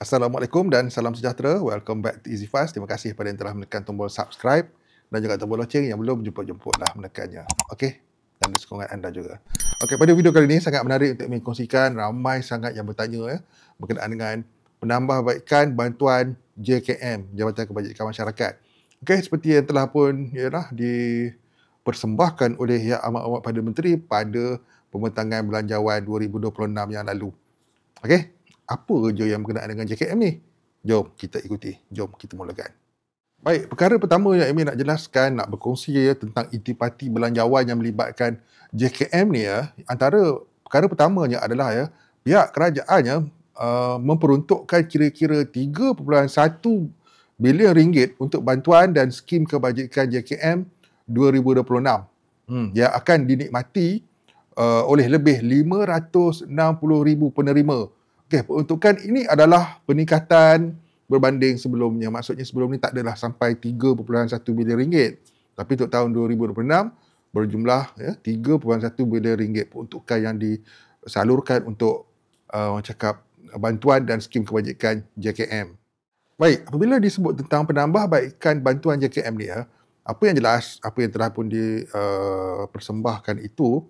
Assalamualaikum dan salam sejahtera. Welcome back to EasyFast. Terima kasih kepada yang telah menekan tombol subscribe dan juga tombol loceng. Yang belum jemput-jemputlah menekannya. Okey? Dan sokongan anda juga. Okey, pada video kali ini sangat menarik untuk kongsikan. Ramai sangat yang bertanya berkenaan dengan penambahbaikan bantuan JKM, Jabatan Kebajikan Masyarakat. Okey, seperti yang telah pun dipersembahkan oleh Yang Amat-Amat Perdana Menteri pada pembentangan Belanjawan 2026 yang lalu. Okey, apa je yang berkenaan dengan JKM ni? Jom kita ikuti. Jom kita mulakan. Baik, perkara pertama yang Amy nak jelaskan, nak berkongsi tentang intipati belanjawan yang melibatkan JKM ni antara perkara pertamanya adalah pihak kerajaan memperuntukkan kira-kira 3.1 bilion ringgit untuk bantuan dan skim kebajikan JKM 2026 yang akan dinikmati oleh lebih 560,000 penerima. Okey, peruntukan ini adalah peningkatan berbanding sebelumnya. Maksudnya sebelum ni tak adalah sampai 3.1 bilion ringgit. Tapi untuk tahun 2026 berjumlah 3.1 bilion ringgit peruntukan yang disalurkan untuk orang cakap bantuan dan skim kebajikan JKM. Baik, apabila disebut tentang penambahbaikan bantuan JKM ni apa yang jelas, apa yang telah pun dipersembahkan itu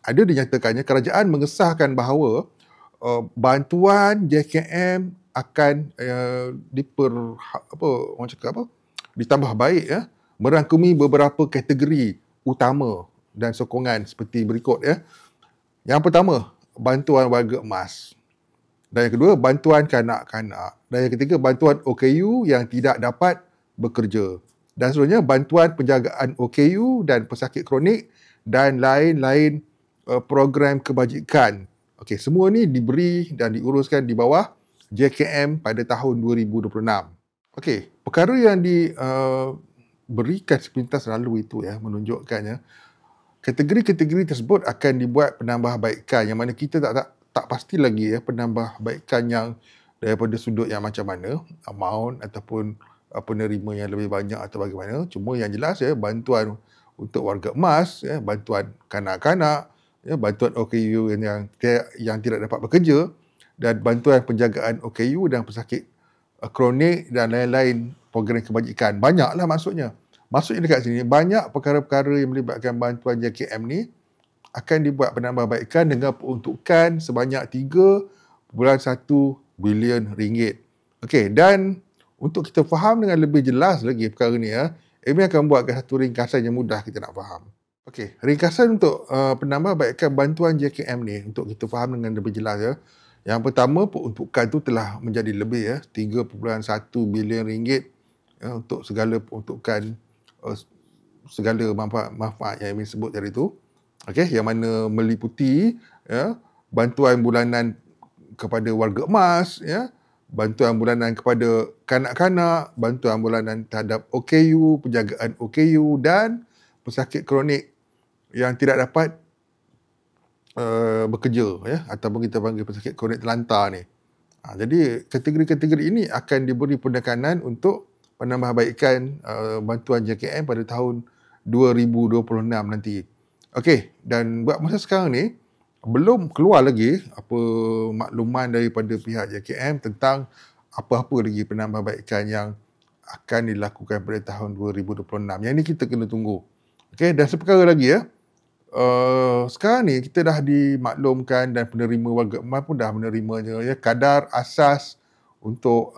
ada dinyatakannya kerajaan mengesahkan bahawa bantuan JKM akan ditambah baik merangkumi beberapa kategori utama dan sokongan seperti berikut Yang pertama, bantuan warga emas. Dan yang kedua, bantuan kanak-kanak. Dan yang ketiga, bantuan OKU yang tidak dapat bekerja. Dan seterusnya, bantuan penjagaan OKU dan pesakit kronik dan lain-lain program kebajikan. Okey, semua ni diberi dan diuruskan di bawah JKM pada tahun 2026. Okey, perkara yang diberikan sepintas lalu itu menunjukkan kategori-kategori tersebut akan dibuat penambahbaikan yang mana kita tak pasti lagi penambahbaikan yang daripada sudut yang macam mana, amount ataupun penerima yang lebih banyak atau bagaimana. Cuma yang jelas bantuan untuk warga emas, bantuan kanak-kanak, bantuan OKU yang tidak dapat bekerja dan bantuan penjagaan OKU dan pesakit kronik dan lain-lain program kebajikan. Banyaklah maksudnya. Maksudnya dekat sini, banyak perkara-perkara yang melibatkan bantuan JKM ni akan dibuat penambahbaikan dengan peruntukan sebanyak 3.1 bilion ringgit. Okey, dan untuk kita faham dengan lebih jelas lagi perkara ni Amy akan buatkan satu ringkasan yang mudah kita nak faham. Okey, ringkasan untuk penambahbaikan bantuan JKM ni untuk kita faham dengan lebih jelas Yang pertama, peruntukan tu telah menjadi lebih 3.1 bilion ringgit untuk segala peruntukan segala manfaat yang Amy sebut tadi tu. Okey, yang mana meliputi bantuan bulanan kepada warga emas, bantuan bulanan kepada kanak-kanak, bantuan bulanan terhadap OKU, penjagaan OKU dan pesakit kronik yang tidak dapat bekerja ataupun kita panggil pesakit kronik terlantar ni. Jadi kategori-kategori ini akan diberi penekanan untuk penambahbaikan bantuan JKM pada tahun 2026 nanti. Okey, dan buat masa sekarang ni belum keluar lagi apa makluman daripada pihak JKM tentang apa-apa lagi penambahbaikan yang akan dilakukan pada tahun 2026. Yang ini kita kena tunggu. Okey, dan seperkara lagi sekarang ni kita dah dimaklumkan dan penerima warga emas pun dah menerimanya kadar asas untuk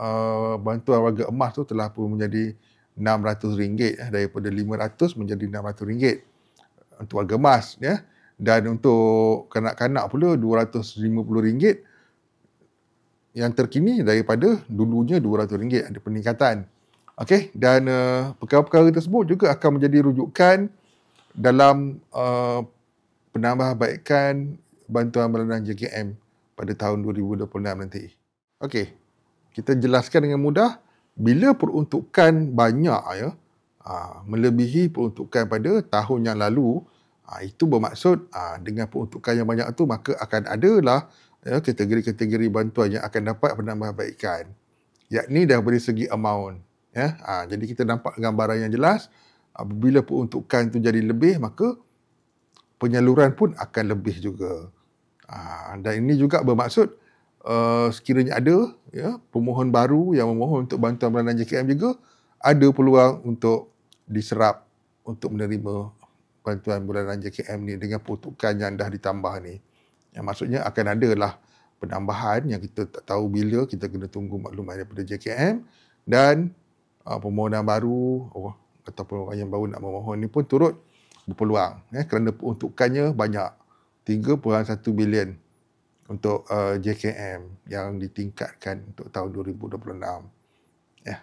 bantuan warga emas tu telah pun menjadi RM600 daripada RM500 menjadi RM600 untuk warga emas dan untuk kanak-kanak pula RM250 yang terkini daripada dulunya RM200 ada peningkatan. Okey, dan perkara-perkara tersebut juga akan menjadi rujukan dalam penambahbaikan bantuan bulanan JKM pada tahun 2026 nanti. Okey, kita jelaskan dengan mudah, bila peruntukan banyak melebihi peruntukan pada tahun yang lalu, itu bermaksud dengan peruntukan yang banyak tu maka akan adalah kategori-kategori bantuan yang akan dapat penambahbaikan, yakni dari segi amount. Jadi kita nampak gambaran yang jelas. Apabila peruntukan itu jadi lebih, maka penyaluran pun akan lebih juga. Dan ini juga bermaksud sekiranya ada pemohon baru yang memohon untuk bantuan bulanan JKM juga, ada peluang untuk diserap untuk menerima bantuan bulanan JKM ni dengan peruntukan yang dah ditambah ni. Yang maksudnya akan adalah penambahan yang kita tak tahu bila, kita kena tunggu maklumat daripada JKM, dan permohonan baru ataupun orang yang baru nak memohon ni pun turut berpeluang kerana peruntukannya banyak, 3.1 bilion untuk JKM yang ditingkatkan untuk tahun 2026.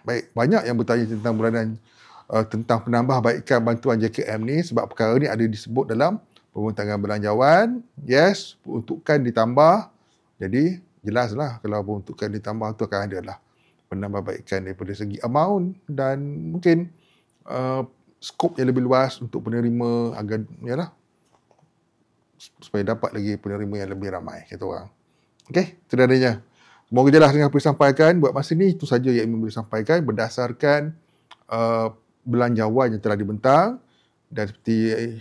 Baik, banyak yang bertanya tentang bulanan tentang penambahbaikan bantuan JKM ni sebab perkara ni ada disebut dalam pembentakan belanjawan. Yes, peruntukan ditambah. Jadi, jelaslah kalau peruntukan ditambah tu akan ada lah penambahbaikan daripada segi amount dan mungkin skop yang lebih luas untuk penerima agar supaya dapat lagi penerima yang lebih ramai, kata orang. Okey, itu adanya. Semoga jelas dengan apa disampaikan. Buat masa ni, itu saja yang boleh disampaikan berdasarkan belanjawan yang telah dibentang dan seperti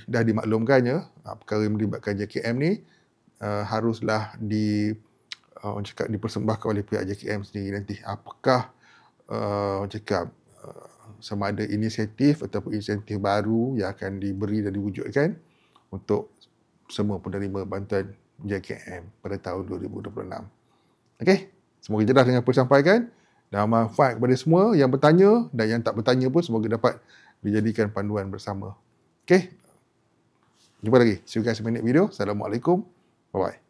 dah dimaklumkannya, perkara yang melibatkan JKM ni haruslah dipersembahkan oleh pihak JKM sendiri nanti. Apakah sama ada inisiatif ataupun insentif baru yang akan diberi dan diwujudkan untuk semua penerima bantuan JKM pada tahun 2026. Okey, semoga jelas dengan apa yang disampaikan dan manfaat kepada semua yang bertanya dan yang tak bertanya pun semoga dapat dijadikan panduan bersama. Okey, jumpa lagi. See you guys in the next video. Assalamualaikum. Bye-bye.